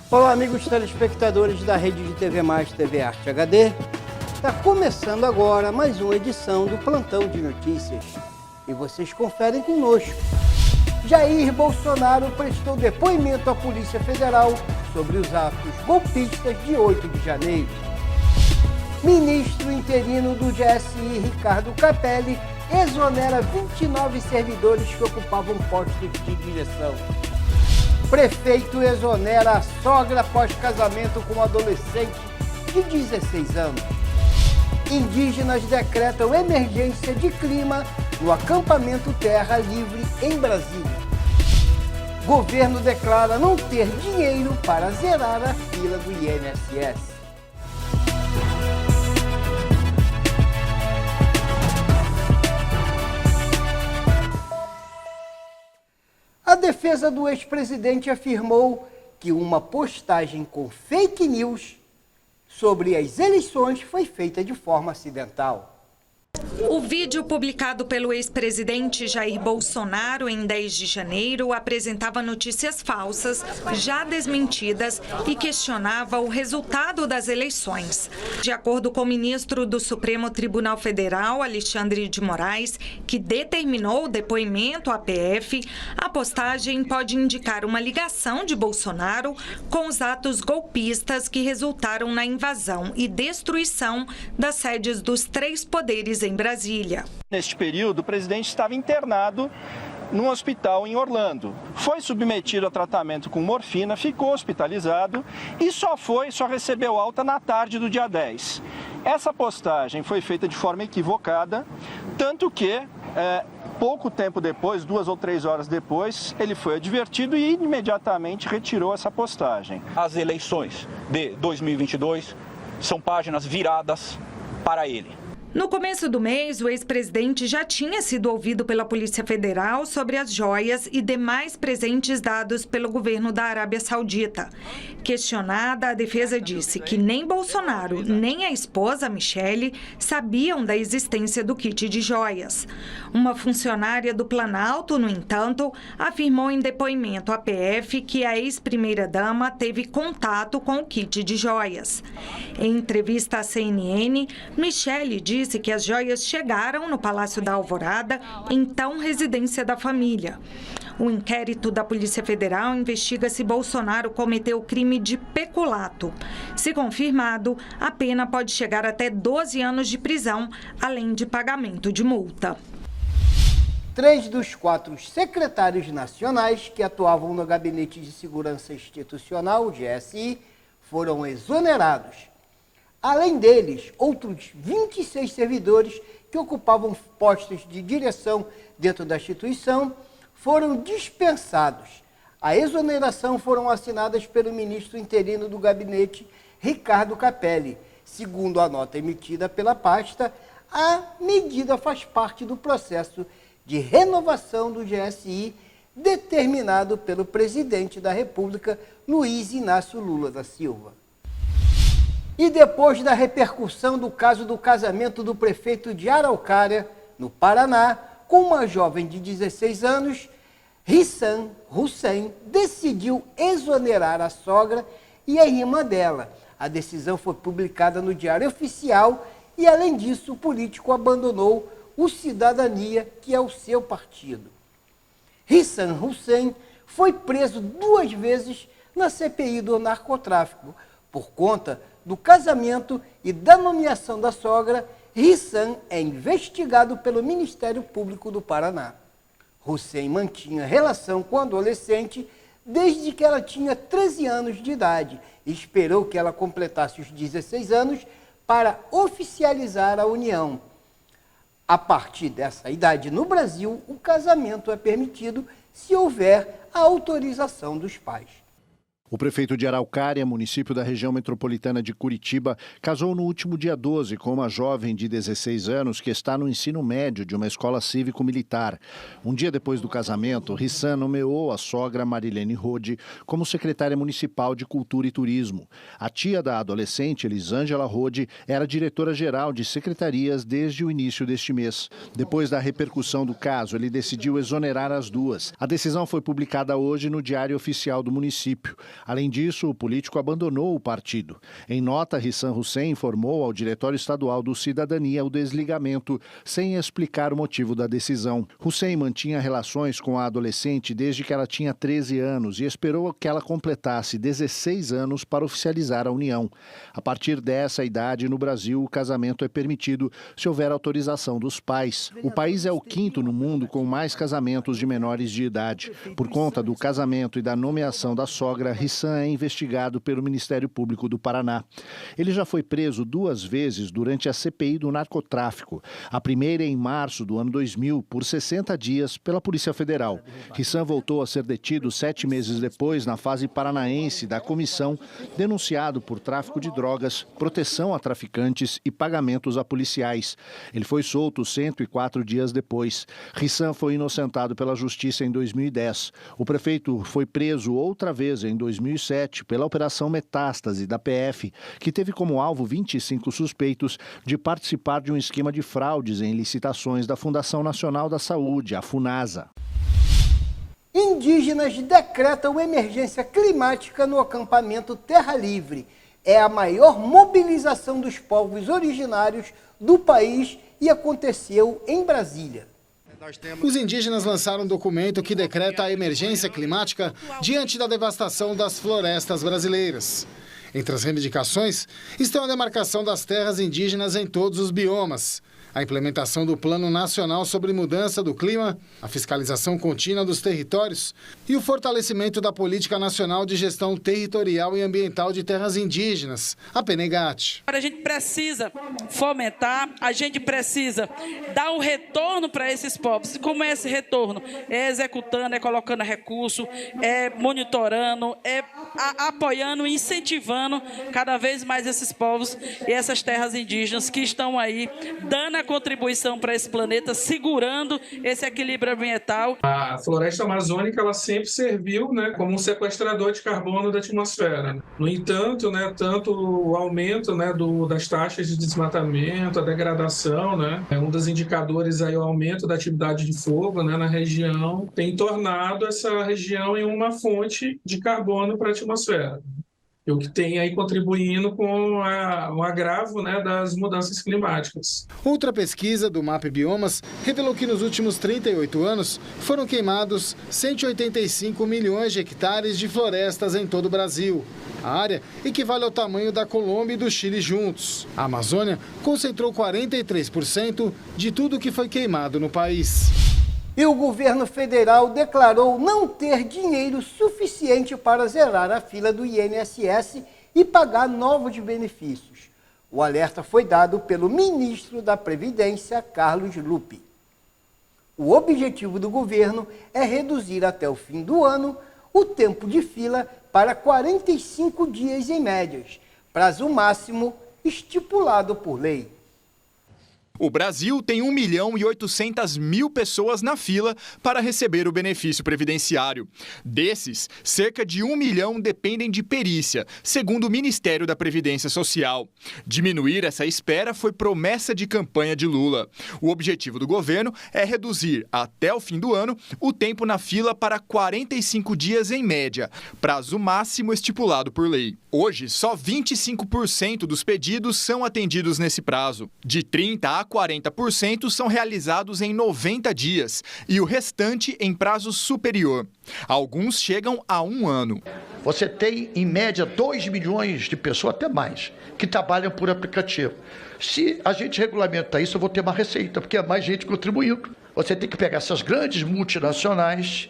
Olá, amigos telespectadores da Rede de TV Mais TV Arte HD. Está começando agora mais uma edição do Plantão de Notícias. E vocês conferem conosco. Jair Bolsonaro prestou depoimento à Polícia Federal sobre os atos golpistas de 8 de janeiro. Ministro interino do GSI, Ricardo Capelli, exonera 29 servidores que ocupavam postos de direção. Prefeito exonera a sogra após casamento com um adolescente de 16 anos. Indígenas decretam emergência de clima no acampamento Terra Livre em Brasília. Governo declara não ter dinheiro para zerar a fila do INSS. A defesa do ex-presidente afirmou que uma postagem com fake news sobre as eleições foi feita de forma acidental. O vídeo publicado pelo ex-presidente Jair Bolsonaro em 10 de janeiro apresentava notícias falsas, já desmentidas, e questionava o resultado das eleições. De acordo com o ministro do Supremo Tribunal Federal, Alexandre de Moraes, que determinou o depoimento à PF, a postagem pode indicar uma ligação de Bolsonaro com os atos golpistas que resultaram na invasão e destruição das sedes dos 3 poderes em Brasília. Neste período, o presidente estava internado num hospital em Orlando. Foi submetido a tratamento com morfina, ficou hospitalizado e só recebeu alta na tarde do dia 10. Essa postagem foi feita de forma equivocada, tanto que pouco tempo depois, 2 ou 3 horas depois, ele foi advertido e imediatamente retirou essa postagem. As eleições de 2022 são páginas viradas para ele. No começo do mês, o ex-presidente já tinha sido ouvido pela Polícia Federal sobre as joias e demais presentes dados pelo governo da Arábia Saudita. Questionada, a defesa disse que nem Bolsonaro, nem a esposa, Michele, sabiam da existência do kit de joias. Uma funcionária do Planalto, no entanto, afirmou em depoimento à PF que a ex-primeira-dama teve contato com o kit de joias. Em entrevista à CNN, Michele disse que as joias chegaram no Palácio da Alvorada, então residência da família. O inquérito da Polícia Federal investiga se Bolsonaro cometeu crime de peculato. Se confirmado, a pena pode chegar até 12 anos de prisão, além de pagamento de multa. 3 dos 4 secretários nacionais que atuavam no Gabinete de Segurança Institucional, GSI, foram exonerados. Além deles, outros 26 servidores que ocupavam postos de direção dentro da instituição foram dispensados. A exoneração foram assinadas pelo ministro interino do gabinete, Ricardo Capelli. Segundo a nota emitida pela pasta, a medida faz parte do processo de renovação do GSI determinado pelo presidente da República, Luiz Inácio Lula da Silva. E depois da repercussão do caso do casamento do prefeito de Araucária, no Paraná, com uma jovem de 16 anos, Hissan Hussein decidiu exonerar a sogra e a irmã dela. A decisão foi publicada no Diário Oficial e, além disso, o político abandonou o Cidadania, que é o seu partido. Hissan Hussein foi preso 2 vezes na CPI do narcotráfico, por conta do casamento e da nomeação da sogra. Hissan é investigado pelo Ministério Público do Paraná. Hussein mantinha relação com a adolescente desde que ela tinha 13 anos de idade e esperou que ela completasse os 16 anos para oficializar a união. A partir dessa idade no Brasil, o casamento é permitido se houver a autorização dos pais. O prefeito de Araucária, município da região metropolitana de Curitiba, casou no último dia 12 com uma jovem de 16 anos que está no ensino médio de uma escola cívico-militar. Um dia depois do casamento, Hissan nomeou a sogra Marilene Rode como secretária municipal de Cultura e Turismo. A tia da adolescente, Elisângela Rode, era diretora-geral de secretarias desde o início deste mês. Depois da repercussão do caso, ele decidiu exonerar as duas. A decisão foi publicada hoje no Diário Oficial do município. Além disso, o político abandonou o partido. Em nota, Rissam Hussein informou ao Diretório Estadual do Cidadania o desligamento, sem explicar o motivo da decisão. Hussein mantinha relações com a adolescente desde que ela tinha 13 anos e esperou que ela completasse 16 anos para oficializar a união. A partir dessa idade, no Brasil, o casamento é permitido se houver autorização dos pais. O país é o quinto no mundo com mais casamentos de menores de idade. Por conta do casamento e da nomeação da sogra, Rissam é investigado pelo Ministério Público do Paraná. Ele já foi preso 2 vezes durante a CPI do narcotráfico. A primeira em março do ano 2000, por 60 dias, pela Polícia Federal. Rissam voltou a ser detido 7 meses depois, na fase paranaense da comissão, denunciado por tráfico de drogas, proteção a traficantes e pagamentos a policiais. Ele foi solto 104 dias depois. Rissam foi inocentado pela Justiça em 2010. O prefeito foi preso outra vez em 2007 pela Operação Metástase da PF, que teve como alvo 25 suspeitos de participar de um esquema de fraudes em licitações da Fundação Nacional da Saúde, a FUNASA. Indígenas decretam emergência climática no acampamento Terra Livre. É a maior mobilização dos povos originários do país e aconteceu em Brasília. Os indígenas lançaram um documento que decreta a emergência climática diante da devastação das florestas brasileiras. Entre as reivindicações estão a demarcação das terras indígenas em todos os biomas, a implementação do Plano Nacional sobre Mudança do Clima, a fiscalização contínua dos territórios e o fortalecimento da Política Nacional de Gestão Territorial e Ambiental de Terras Indígenas, a PNGAT. A gente precisa fomentar, a gente precisa dar um retorno para esses povos. E como é esse retorno? É executando, é colocando recurso, é monitorando, é apoiando, incentivando cada vez mais esses povos e essas terras indígenas que estão aí dando a contribuição para esse planeta, segurando esse equilíbrio ambiental. A floresta amazônica ela sempre serviu, como um sequestrador de carbono da atmosfera. No entanto, tanto o aumento, das taxas de desmatamento, a degradação, um dos indicadores aí, o aumento da atividade de fogo, na região, tem tornado essa região em uma fonte de carbono para a atmosfera. O que tem aí contribuindo com o agravo das mudanças climáticas. Outra pesquisa do MAP Biomas revelou que nos últimos 38 anos foram queimados 185 milhões de hectares de florestas em todo o Brasil. A área equivale ao tamanho da Colômbia e do Chile juntos. A Amazônia concentrou 43% de tudo que foi queimado no país. E o governo federal declarou não ter dinheiro suficiente para zerar a fila do INSS e pagar novos benefícios. O alerta foi dado pelo ministro da Previdência, Carlos Lupe. O objetivo do governo é reduzir até o fim do ano o tempo de fila para 45 dias em médias, prazo máximo estipulado por lei. O Brasil tem 1.800.000 pessoas na fila para receber o benefício previdenciário. Desses, cerca de 1 milhão dependem de perícia, segundo o Ministério da Previdência Social. Diminuir essa espera foi promessa de campanha de Lula. O objetivo do governo é reduzir, até o fim do ano, o tempo na fila para 45 dias em média, prazo máximo estipulado por lei. Hoje, só 25% dos pedidos são atendidos nesse prazo. De 30% a 40% são realizados em 90 dias e o restante em prazo superior. Alguns chegam a 1 ano. Você tem, em média, 2 milhões de pessoas, até mais, que trabalham por aplicativo. Se a gente regulamentar isso, eu vou ter uma receita, porque é mais gente contribuindo. Você tem que pegar essas grandes multinacionais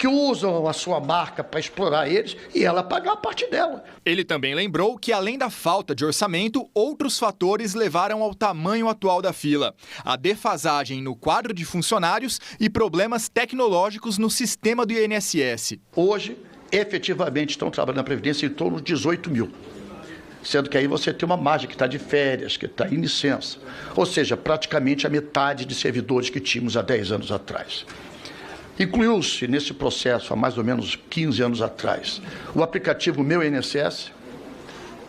que usam a sua marca para explorar eles e ela pagar a parte dela. Ele também lembrou que, além da falta de orçamento, outros fatores levaram ao tamanho atual da fila. A defasagem no quadro de funcionários e problemas tecnológicos no sistema do INSS. Hoje, efetivamente, estão trabalhando na Previdência em torno de 18 mil. Sendo que aí você tem uma margem que está de férias, que está em licença. Ou seja, praticamente a metade de servidores que tínhamos há 10 anos atrás. Incluiu-se nesse processo, há mais ou menos 15 anos atrás, o aplicativo Meu INSS,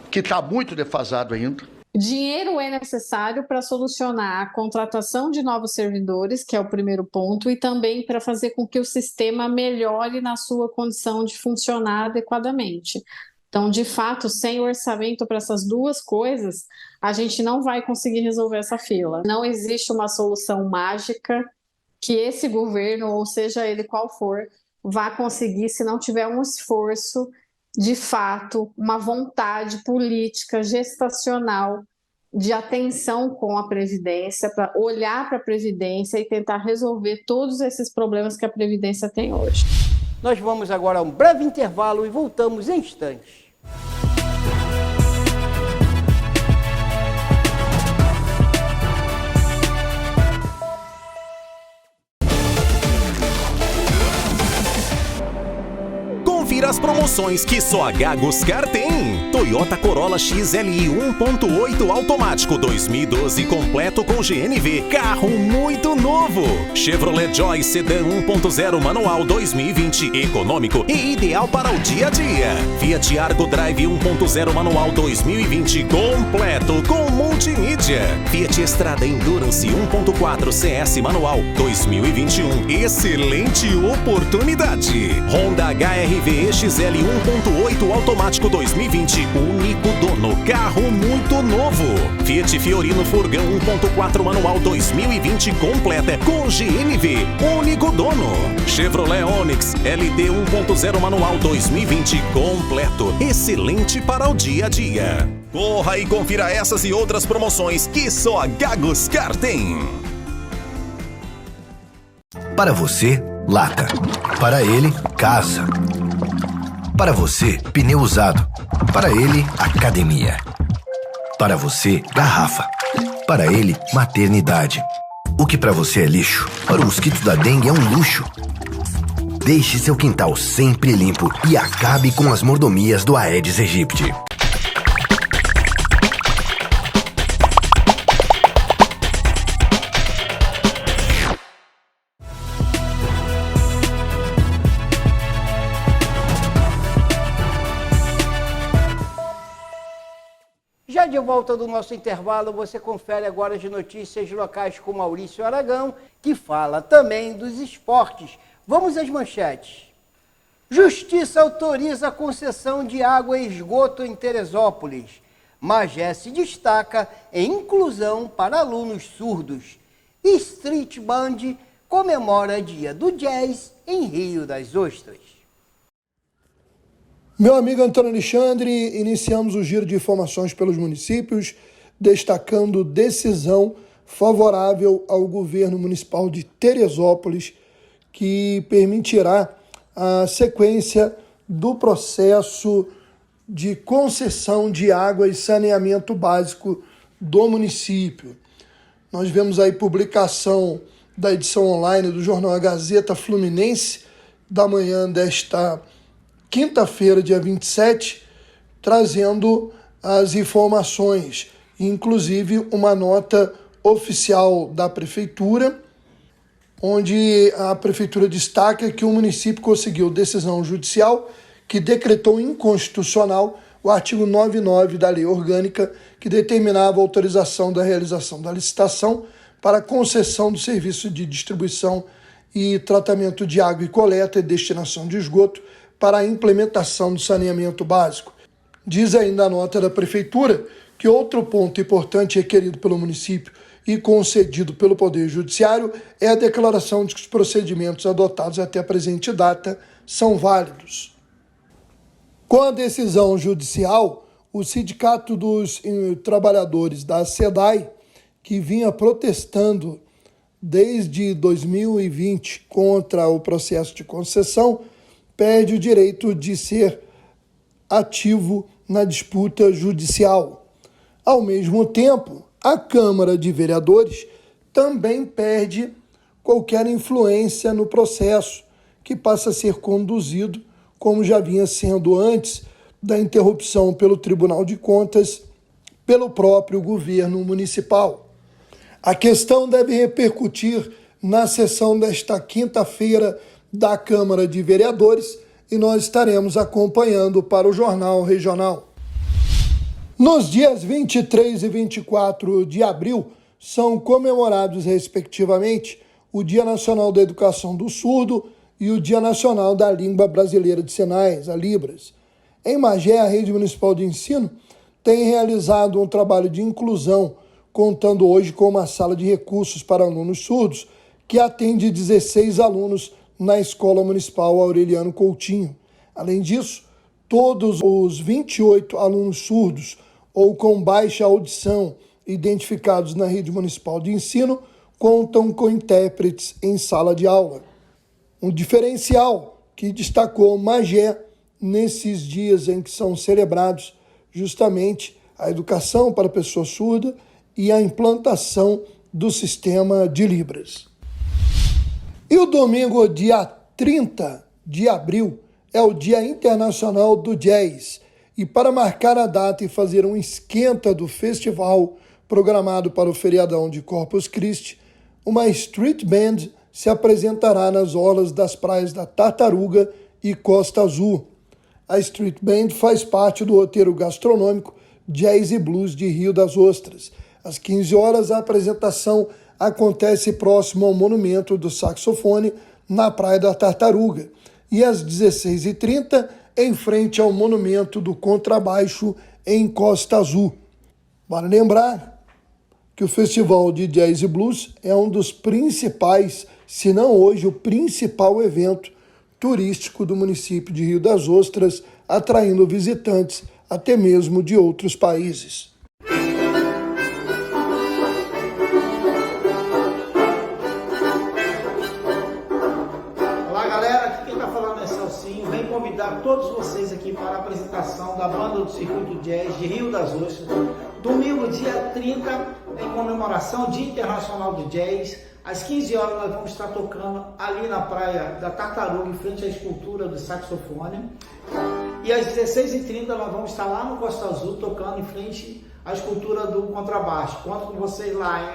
que está muito defasado ainda. Dinheiro é necessário para solucionar a contratação de novos servidores, que é o primeiro ponto, e também para fazer com que o sistema melhore na sua condição de funcionar adequadamente. Então, de fato, sem orçamento para essas duas coisas, a gente não vai conseguir resolver essa fila. Não existe uma solução mágica que esse governo, ou seja ele qual for, vá conseguir se não tiver um esforço, de fato, uma vontade política, gestacional, de atenção com a Previdência, para olhar para a Previdência e tentar resolver todos esses problemas que a Previdência tem hoje. Nós vamos agora a um breve intervalo e voltamos em instantes. Confira as promoções que só a Gagoscar tem. Toyota Corolla XLI 1.8 automático 2012 completo com GNV. Carro muito novo. Chevrolet Joy Sedan 1.0 manual 2020. Econômico e ideal para o dia a dia. Fiat Argo Drive 1.0 manual 2020 completo com multimídia. Fiat Strada Endurance 1.4 CS manual 2021. Excelente oportunidade. Honda HR-V XL 1.8 automático 2020, único dono, carro muito novo. Fiat Fiorino Furgão 1.4 manual 2020 completa com GNV, único dono. Chevrolet Onix LT 1.0 manual 2020 completo, excelente para o dia a dia. Corra e confira essas e outras promoções que só a Gagoscar tem. Para você, lata. Para ele, casa. Para você, pneu usado. Para ele, academia. Para você, garrafa. Para ele, maternidade. O que para você é lixo, para o mosquito da dengue é um luxo. Deixe seu quintal sempre limpo e acabe com as mordomias do Aedes aegypti. Já de volta do nosso intervalo, você confere agora as notícias locais com Maurício Aragão, que fala também dos esportes. Vamos às manchetes. Justiça autoriza a concessão de água e esgoto em Teresópolis. Magé se destaca em inclusão para alunos surdos. Street Band comemora Dia do Jazz em Rio das Ostras. Meu amigo Antônio Alexandre, iniciamos o giro de informações pelos municípios, destacando decisão favorável ao governo municipal de Teresópolis, que permitirá a sequência do processo de concessão de água e saneamento básico do município. Nós vemos aí publicação da edição online do jornal A Gazeta Fluminense, da manhã desta quinta-feira, dia 27, trazendo as informações, inclusive uma nota oficial da Prefeitura, onde a Prefeitura destaca que o município conseguiu decisão judicial que decretou inconstitucional o artigo 99 da Lei Orgânica, que determinava a autorização da realização da licitação para concessão do serviço de distribuição e tratamento de água e coleta e destinação de esgoto para a implementação do saneamento básico. Diz ainda a nota da Prefeitura que outro ponto importante requerido pelo município e concedido pelo Poder Judiciário é a declaração de que os procedimentos adotados até a presente data são válidos. Com a decisão judicial, o Sindicato dos Trabalhadores da SEDAI, que vinha protestando desde 2020 contra o processo de concessão, perde o direito de ser ativo na disputa judicial. Ao mesmo tempo, a Câmara de Vereadores também perde qualquer influência no processo, que passa a ser conduzido, como já vinha sendo antes da interrupção pelo Tribunal de Contas, pelo próprio governo municipal. A questão deve repercutir na sessão desta quinta-feira da Câmara de Vereadores e nós estaremos acompanhando para o Jornal Regional. Nos dias 23 e 24 de abril, são comemorados, respectivamente, o Dia Nacional da Educação do Surdo e o Dia Nacional da Língua Brasileira de Sinais, a Libras. Em Magé, a Rede Municipal de Ensino tem realizado um trabalho de inclusão, contando hoje com uma sala de recursos para alunos surdos, que atende 16 alunos na Escola Municipal Aureliano Coutinho. Além disso, todos os 28 alunos surdos ou com baixa audição identificados na Rede Municipal de Ensino contam com intérpretes em sala de aula. Um diferencial que destacou Magé nesses dias em que são celebrados justamente a educação para a pessoa surda e a implantação do sistema de Libras. E o domingo, dia 30 de abril, é o Dia Internacional do Jazz. E para marcar a data e fazer um esquenta do festival programado para o feriadão de Corpus Christi, uma street band se apresentará nas orlas das praias da Tartaruga e Costa Azul. A street band faz parte do roteiro gastronômico Jazz e Blues de Rio das Ostras. Às 15 horas, a apresentação acontece próximo ao monumento do saxofone na Praia da Tartaruga. E às 16h30, em frente ao monumento do contrabaixo em Costa Azul. Vale lembrar que o Festival de Jazz e Blues é um dos principais, se não hoje o principal evento turístico do município de Rio das Ostras, atraindo visitantes até mesmo de outros países. Convidar todos vocês aqui para a apresentação da banda do Circuito Jazz de Rio das Ostras, domingo, dia 30, em comemoração ao Dia Internacional do Jazz. Às 15 horas nós vamos estar tocando ali na Praia da Tartaruga, em frente à escultura do saxofone. E às 16h30 nós vamos estar lá no Costa Azul, tocando em frente à escultura do contrabaixo. Conto com vocês lá, hein?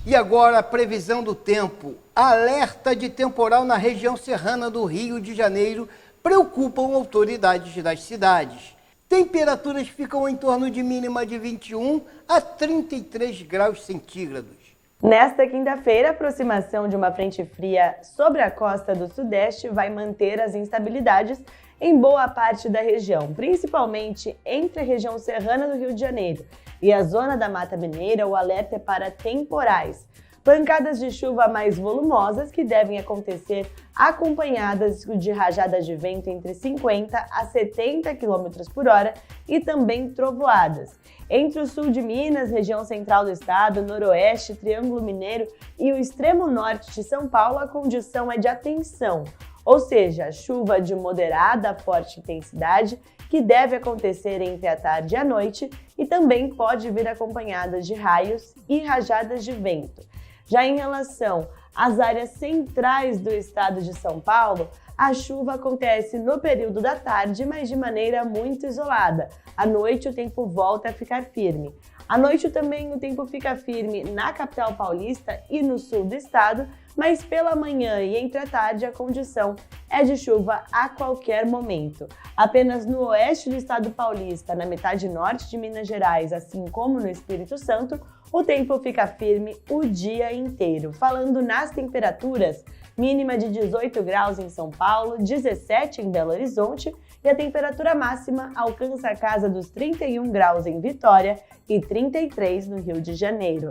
E agora a previsão do tempo. Alerta de temporal na região serrana do Rio de Janeiro preocupam autoridades das cidades. Temperaturas ficam em torno de mínima de 21 a 33 graus centígrados. Nesta quinta-feira, a aproximação de uma frente fria sobre a costa do Sudeste vai manter as instabilidades em boa parte da região, principalmente entre a região serrana do Rio de Janeiro e a zona da Mata Mineira. O alerta é para temporais. Pancadas de chuva mais volumosas que devem acontecer acompanhadas de rajadas de vento entre 50 a 70 km por hora e também trovoadas. Entre o sul de Minas, região central do estado, noroeste, Triângulo Mineiro e o extremo norte de São Paulo, a condição é de atenção, ou seja, chuva de moderada a forte intensidade que deve acontecer entre a tarde e a noite e também pode vir acompanhada de raios e rajadas de vento. Já em relação às áreas centrais do estado de São Paulo, a chuva acontece no período da tarde, mas de maneira muito isolada. À noite o tempo volta a ficar firme. À noite também o tempo fica firme na capital paulista e no sul do estado, mas pela manhã e entre a tarde a condição é de chuva a qualquer momento. Apenas no oeste do estado paulista, na metade norte de Minas Gerais, assim como no Espírito Santo, o tempo fica firme o dia inteiro. Falando nas temperaturas, mínima de 18 graus em São Paulo, 17 em Belo Horizonte e a temperatura máxima alcança a casa dos 31 graus em Vitória e 33 no Rio de Janeiro.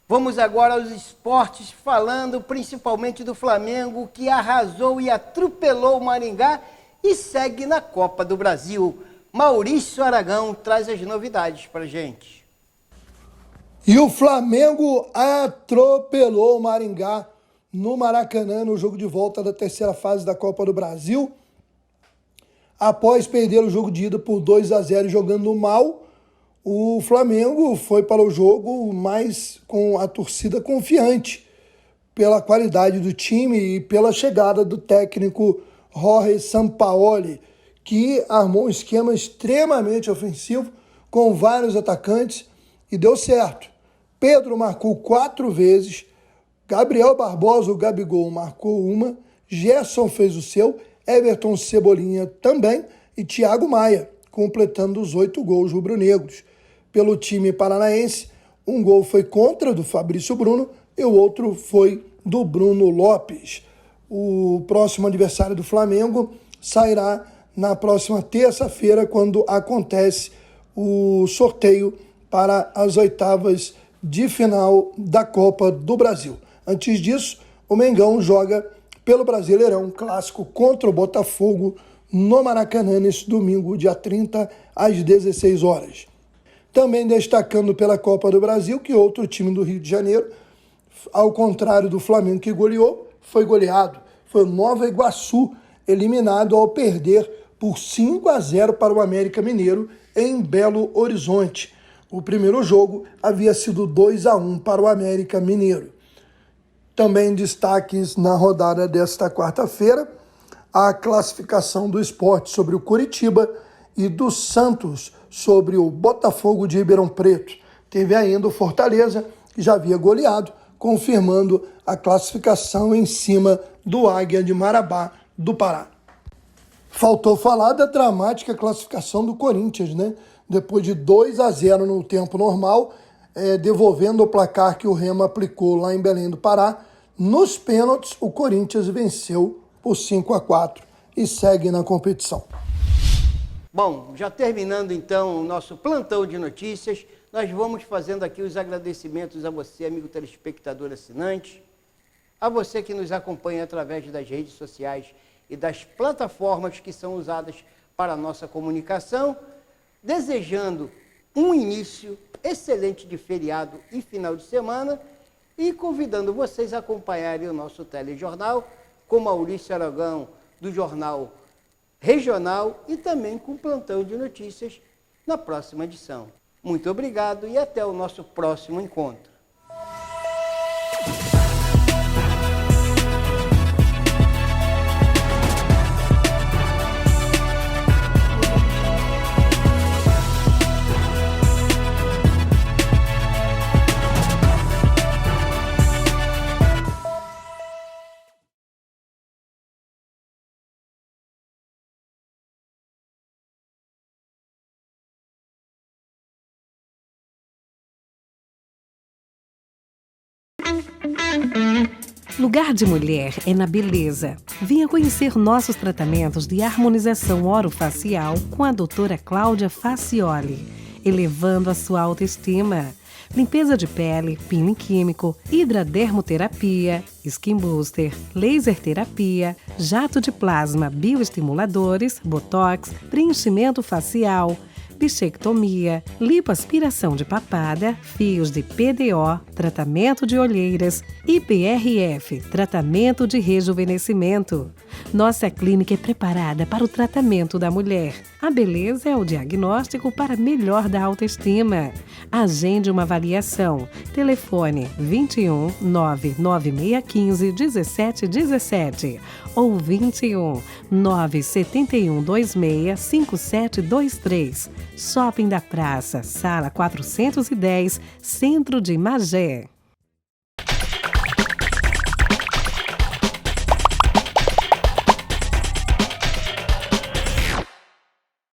Vamos agora aos esportes, falando principalmente do Flamengo, que arrasou e atropelou o Maringá e segue na Copa do Brasil. Maurício Aragão traz as novidades para a gente. E o Flamengo atropelou o Maringá no Maracanã, no jogo de volta da terceira fase da Copa do Brasil. Após perder o jogo de ida por 2-0 jogando mal, o Flamengo foi para o jogo mais com a torcida confiante pela qualidade do time e pela chegada do técnico Jorge Sampaoli, que armou um esquema extremamente ofensivo com vários atacantes e deu certo. Pedro marcou 4 vezes, Gabriel Barbosa, o Gabigol, marcou uma, Gerson fez o seu, Everton Cebolinha também e Thiago Maia, completando os 8 gols rubro-negros. Pelo time paranaense, um gol foi contra do Fabrício Bruno e o outro foi do Bruno Lopes. O próximo adversário do Flamengo sairá na próxima terça-feira, quando acontece o sorteio para as oitavas de final da Copa do Brasil. Antes disso, o Mengão joga pelo Brasileirão clássico contra o Botafogo no Maracanã nesse domingo, dia 30, às 16 horas. Também destacando pela Copa do Brasil que outro time do Rio de Janeiro, ao contrário do Flamengo que goleou, foi goleado. Foi o Nova Iguaçu, eliminado ao perder por 5-0 para o América Mineiro em Belo Horizonte. O primeiro jogo havia sido 2-1 para o América Mineiro. Também destaques na rodada desta quarta-feira, a classificação do Sport sobre o Coritiba e do Santos sobre o Botafogo de Ribeirão Preto. Teve ainda o Fortaleza, que já havia goleado, confirmando a classificação em cima do Águia de Marabá, do Pará. Faltou falar da dramática classificação do Corinthians, né? Depois de 2-0 no tempo normal, devolvendo o placar que o Remo aplicou lá em Belém do Pará, nos pênaltis o Corinthians venceu por 5-4 e segue na competição. Bom, já terminando então o nosso plantão de notícias, nós vamos fazendo aqui os agradecimentos a você, amigo telespectador assinante, a você que nos acompanha através das redes sociais e das plataformas que são usadas para a nossa comunicação, desejando um início excelente de feriado e final de semana e convidando vocês a acompanharem o nosso telejornal com Maurício Aragão, do Jornal Regional, e também com o plantão de notícias na próxima edição. Muito obrigado e até o nosso próximo encontro. Lugar de Mulher é na beleza. Venha conhecer nossos tratamentos de harmonização orofacial com a doutora Cláudia Facioli, elevando a sua autoestima. Limpeza de pele, peeling químico, hidradermoterapia, skin booster, laser terapia, jato de plasma, bioestimuladores, botox, preenchimento facial, bichectomia, lipoaspiração de papada, fios de PDO, tratamento de olheiras, IPRF, tratamento de rejuvenescimento. Nossa clínica é preparada para o tratamento da mulher. A beleza é o diagnóstico para melhor da autoestima. Agende uma avaliação. Telefone 21 99615 1717 ou 21 971 26 5723. Shopping da Praça, Sala 410, Centro de Magé.